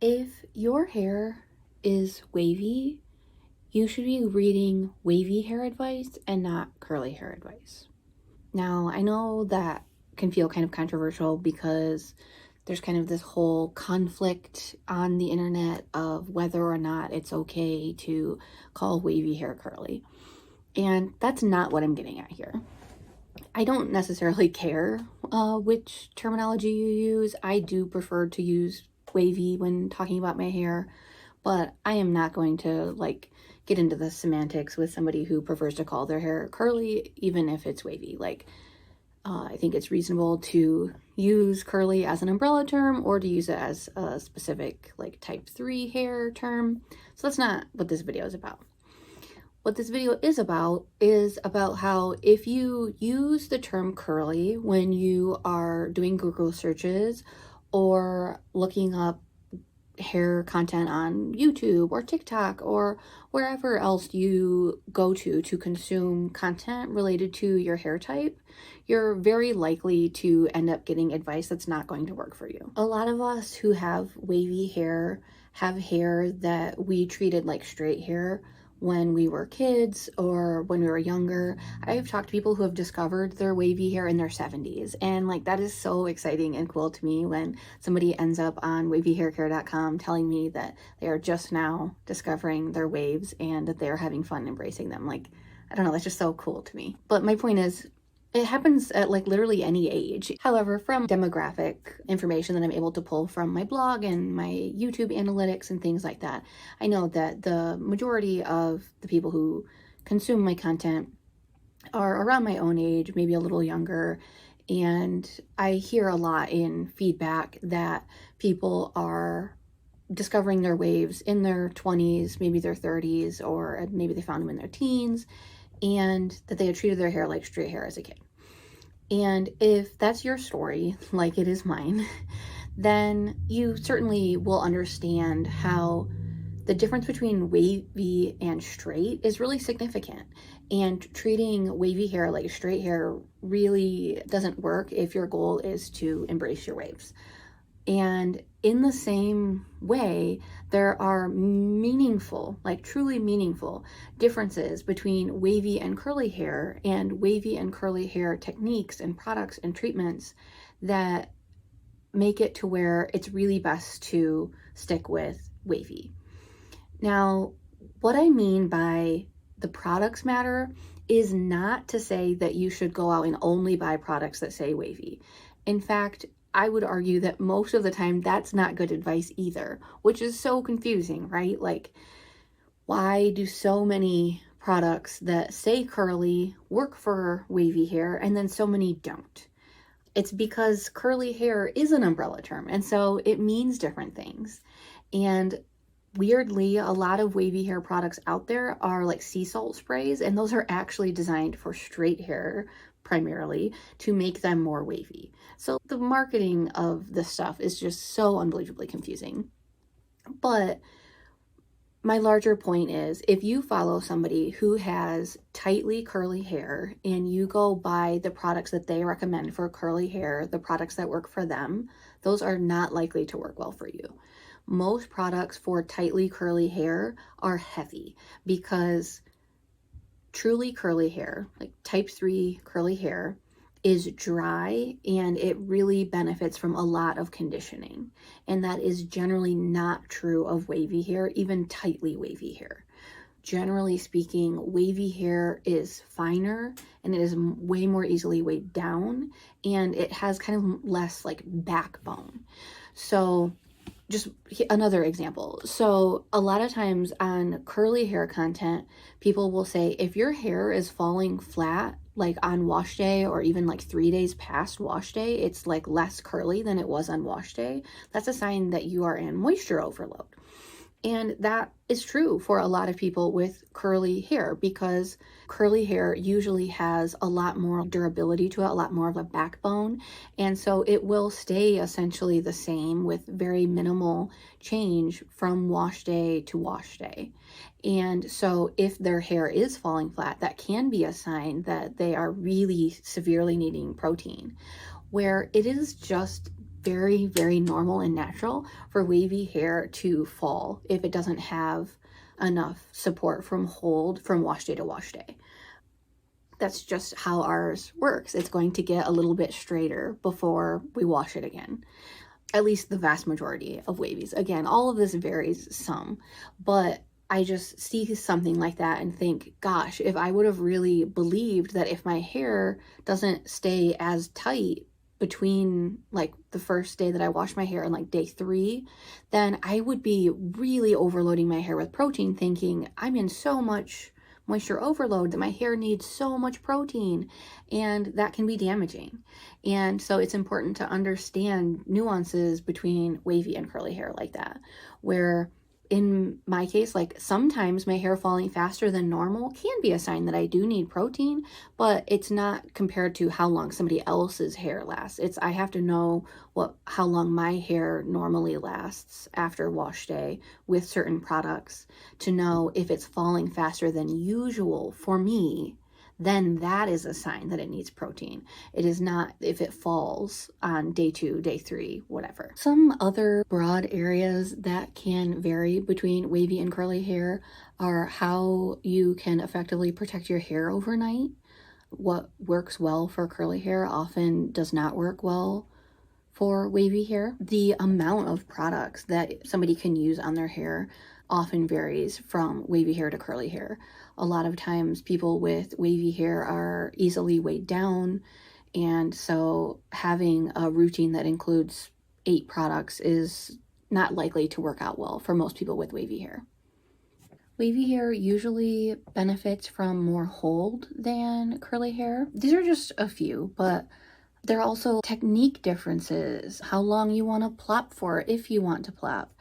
If your hair is wavy, you should be reading wavy hair advice and not curly hair advice. Now, I know that can feel kind of controversial because there's kind of this whole conflict on the internet of whether or not it's okay to call wavy hair curly. And that's not what I'm getting at here. I don't necessarily care which terminology you use. I do prefer to use wavy when talking about my hair, but I am not going to get into the semantics with somebody who prefers to call their hair curly, even if it's wavy. I think it's reasonable to use curly as an umbrella term or to use it as a specific type 3 hair term. So that's not what this video is about. What this video is about how if you use the term curly when you are doing Google searches or looking up hair content on YouTube or TikTok or wherever else you go to consume content related to your hair type, you're very likely to end up getting advice that's not going to work for you. A lot of us who have wavy hair have hair that we treated like straight hair when we were kids or when we were younger. I've talked to people who have discovered their wavy hair in their 70s, and that is so exciting and cool to me when somebody ends up on wavyhaircare.com telling me that they are just now discovering their waves and that they are having fun embracing them. I don't know, that's just so cool to me. But my point is, it happens at literally any age. However, from demographic information that I'm able to pull from my blog and my YouTube analytics and things like that, I know that the majority of the people who consume my content are around my own age, maybe a little younger. And I hear a lot in feedback that people are discovering their waves in their 20s, maybe their 30s, or maybe they found them in their teens, and that they had treated their hair like straight hair as a kid. And if that's your story, like it is mine, then you certainly will understand how the difference between wavy and straight is really significant. And treating wavy hair like straight hair really doesn't work if your goal is to embrace your waves. And in the same way, there are meaningful, truly meaningful differences between wavy and curly hair and wavy and curly hair techniques and products and treatments that make it to where it's really best to stick with wavy. Now, what I mean by the products matter is not to say that you should go out and only buy products that say wavy. In fact, I would argue that most of the time that's not good advice either, which is so confusing, right? Why do so many products that say curly work for wavy hair and then so many don't? It's because curly hair is an umbrella term, and so it means different things. And weirdly, a lot of wavy hair products out there are sea salt sprays, and those are actually designed for straight hair primarily to make them more wavy. So the marketing of this stuff is just so unbelievably confusing. But my larger point is, if you follow somebody who has tightly curly hair and you go buy the products that they recommend for curly hair, the products that work for them, those are not likely to work well for you. Most products for tightly curly hair are heavy because truly curly hair, type 3 curly hair, is dry and it really benefits from a lot of conditioning. And that is generally not true of wavy hair, even tightly wavy hair. Generally speaking, wavy hair is finer and it is way more easily weighed down, and it has kind of less backbone. So just another example. So a lot of times on curly hair content, people will say, if your hair is falling flat, on wash day or even 3 days past wash day, it's less curly than it was on wash day. That's a sign that you are in moisture overload. And that is true for a lot of people with curly hair, because curly hair usually has a lot more durability to it, a lot more of a backbone. And so it will stay essentially the same with very minimal change from wash day to wash day. And so if their hair is falling flat, that can be a sign that they are really severely needing protein. Where it is just very, very normal and natural for wavy hair to fall if it doesn't have enough support from hold from wash day to wash day. That's just how ours works. It's going to get a little bit straighter before we wash it again. At least the vast majority of wavies. Again, all of this varies some, but I just see something like that and think, gosh, if I would have really believed that if my hair doesn't stay as tight between like the first day that I wash my hair and like day 3, then I would be really overloading my hair with protein, thinking I'm in so much moisture overload that my hair needs so much protein, and that can be damaging. And so it's important to understand nuances between wavy and curly hair like that, where in my case, like sometimes my hair falling faster than normal can be a sign that I do need protein, but it's not compared to how long somebody else's hair lasts. It's I have to know how long my hair normally lasts after wash day with certain products to know if it's falling faster than usual for me, then that is a sign that it needs protein. It is not if it falls on day 2, day 3, whatever. Some other broad areas that can vary between wavy and curly hair are how you can effectively protect your hair overnight. What works well for curly hair often does not work well for wavy hair. The amount of products that somebody can use on their hair often varies from wavy hair to curly hair. A lot of times people with wavy hair are easily weighed down, and so having a routine that includes 8 products is not likely to work out well for most people with wavy hair. Wavy hair usually benefits from more hold than curly hair. These are just a few, but there are also technique differences, how long you want to plop for if you want to plop,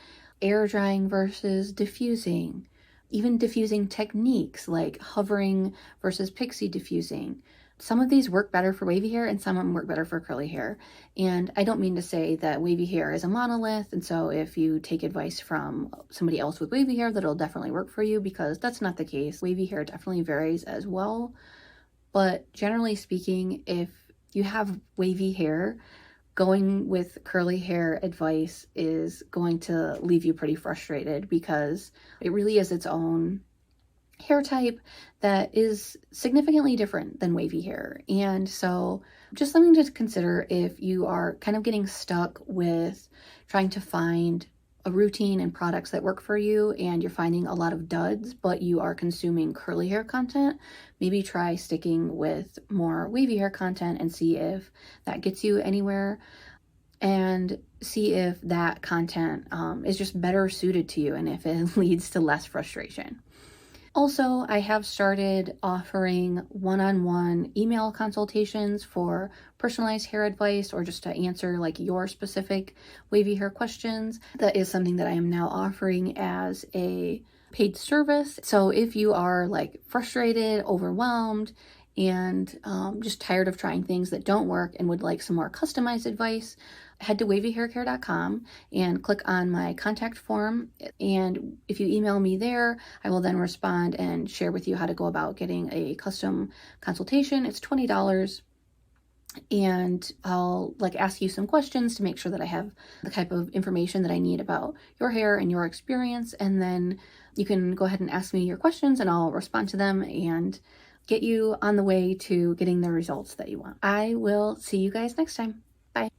air drying versus diffusing, even diffusing techniques like hovering versus pixie diffusing. Some of these work better for wavy hair and some of them work better for curly hair. And I don't mean to say that wavy hair is a monolith, and so if you take advice from somebody else with wavy hair, that it'll definitely work for you, because that's not the case. Wavy hair definitely varies as well. But generally speaking, if you have wavy hair, going with curly hair advice is going to leave you pretty frustrated, because it really is its own hair type that is significantly different than wavy hair. And so just something to consider if you are kind of getting stuck with trying to find a routine and products that work for you, and you're finding a lot of duds, but you are consuming curly hair content. Maybe try sticking with more wavy hair content and see if that gets you anywhere, and see if that content is just better suited to you and if it leads to less frustration. Also, I have started offering one-on-one email consultations for personalized hair advice, or just to answer like your specific wavy hair questions. That is something that I am now offering as a paid service. So if you are like frustrated, overwhelmed, and just tired of trying things that don't work and would like some more customized advice, head to wavyhaircare.com and click on my contact form. And if you email me there, I will then respond and share with you how to go about getting a custom consultation. It's $20. And I'll like ask you some questions to make sure that I have the type of information that I need about your hair and your experience. And then you can go ahead and ask me your questions and I'll respond to them and get you on the way to getting the results that you want. I will see you guys next time. Bye.